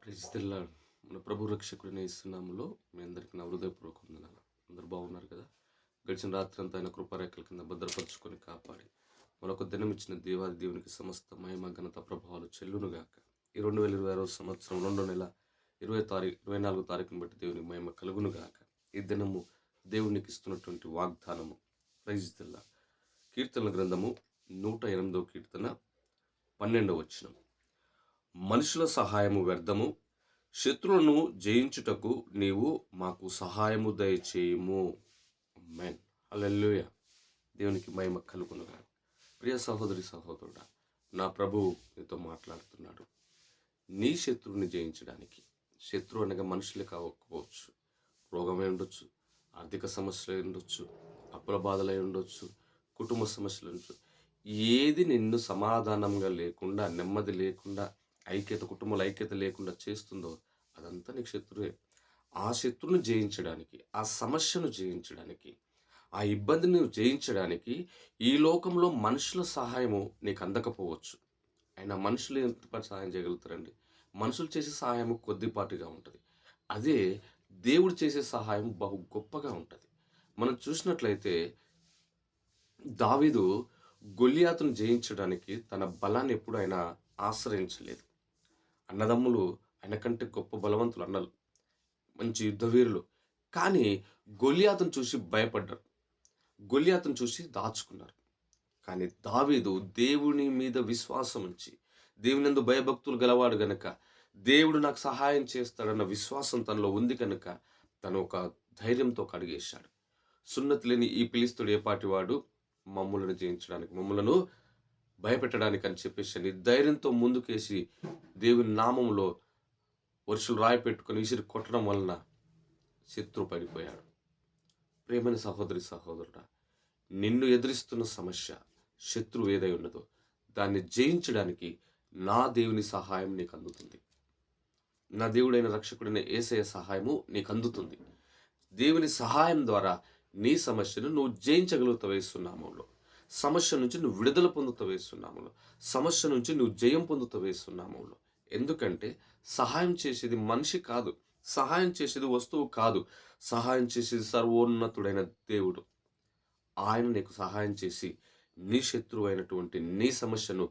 Praise the lord. మన ప్రభు రక్షకుడైన యేసునామములో మీ అందరికీ నా హృదయపూర్వక వందనాలు. అందరూ బాగున్నారు కదా? గడిచిన రాత్రి అంతా ఆయన కృపారేఖల కింద భద్రపరుచుకొని కాపాడి మరొక దినం ఇచ్చిన దేవాది దేవునికి సమస్త మహిమ ఘనత ప్రభావాలు చెల్లునుగాక. ఈ 2026 సంవత్సరం 2వ నెల 24 తారీఖును బట్టి దేవునికి మహిమ కలుగునుగాక. ఈ దినము దేవునికి ఇస్తున్నటువంటి వాగ్దానము. Praise the lord. కీర్తనల గ్రంథము 108వ కీర్తన 12వ వచనం. మనుషుల సహాయము వ్యర్థము, శత్రువులను జయించుటకు నీవు మాకు సహాయము దయచేయుము. ఆమేన్. హల్లెలూయా. దేవునికి మహిమ కలుగునుగాక. ప్రియ సహోదరి సహోదరుడా, నా ప్రభువు నీతో మాట్లాడుతున్నాడు. నీ శత్రువుని జయించడానికి, శత్రువు అనగా మనుషులే కాకపోవచ్చు, రోగమై ఉండొచ్చు, ఆర్థిక సమస్యలు ఉండొచ్చు, అప్పుల బాధలై ఉండొచ్చు, కుటుంబ సమస్యలు ఉండొచ్చు. ఏది నిన్ను సమాధానంగా లేకుండా, నెమ్మది లేకుండా, కుటుంబంలో ఐక్యత లేకుండా చేస్తుందో అదంతా నీకు శత్రువే. ఆ శత్రువును జయించడానికి, ఆ సమస్యను జయించడానికి, ఆ ఇబ్బందిని నువ్వు జయించడానికి ఈ లోకంలో మనుషుల సహాయము నీకు అందకపోవచ్చు. అయినా మనుషులు ఎంతపాటి సహాయం చేయగలుగుతారండి? మనుషులు చేసే సహాయం కొద్దిపాటిగా ఉంటుంది. అదే దేవుడు చేసే సహాయం బహు గొప్పగా ఉంటుంది. మనం చూసినట్లయితే దావీదు గొల్లియాతును జయించడానికి తన బలాన్ని ఎప్పుడు ఆయన ఆశ్రయించలేదు. అన్నదమ్ములు ఆయన కంటే గొప్ప బలవంతులు, అన్నలు, మంచి యుద్ధవీరులు. కానీ గొల్లియాతును చూసి భయపడ్డారు, గొల్లియాతును చూసి దాచుకున్నారు. కానీ దావీదు దేవుని మీద విశ్వాసం ఉంచి, దేవునియందు భయభక్తులు గలవాడు గనుక, దేవుడు నాకు సహాయం చేస్తాడన్న విశ్వాసం తనలో ఉంది కనుక తను ఒక ధైర్యంతో అడుగేశాడు. సున్నతి లేని ఈ ఫిలిష్తీయుడు ఏపాటివాడు? మమ్ములను జయించడానికి, మమ్ములను భయపెట్టడానికి అని చెప్పేసి ధైర్యంతో ముందుకేసి దేవుని నామంలో వర్షులు రాయి పెట్టుకొని విసిరి కొట్టడం వలన శత్రు పడిపోయాడు. ప్రేమైన సహోదరి సహోదరుడా, నిన్ను ఎదురిస్తున్న సమస్య, శత్రువు ఏదై ఉన్నదో దాన్ని జయించడానికి నా దేవుని సహాయం నీకు అందుతుంది. నా దేవుడైన రక్షకుడైన యేసయ్య సహాయము నీకు అందుతుంది. దేవుని సహాయం ద్వారా నీ సమస్యను నువ్వు జయించగలుగుతావు యేసునామములో. సమస్య నుంచి నువ్వు విడుదల పొందుతావు యేసునామములో. సమస్య నుంచి నువ్వు జయం పొందుతావు యేసునామములో. ఎందుకంటే సహాయం చేసేది మనిషి కాదు, సహాయం చేసేది వస్తువు కాదు, సహాయం చేసేది సర్వోన్నతుడైన దేవుడు. ఆయన నీకు సహాయం చేసి నీ శత్రువు అయినటువంటి నీ సమస్యను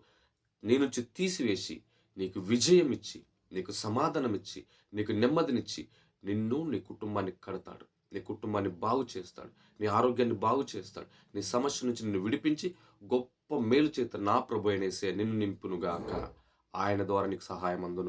నీ నుంచి తీసివేసి నీకు విజయం ఇచ్చి, నీకు సమాధానం ఇచ్చి, నీకు నెమ్మదినిచ్చి నిన్ను, నీ కుటుంబాన్ని కడతాడు. నీ కుటుంబాన్ని బాగు చేస్తాడు, నీ ఆరోగ్యాన్ని బాగు చేస్తాడు, నీ సమస్య నుంచి నిన్ను విడిపించి గొప్ప మేలు చేత నా ప్రభు అయిన యేసయ్య నిన్ను నింపునుగాక. ఆయన ద్వారా నీకు సహాయం అందును.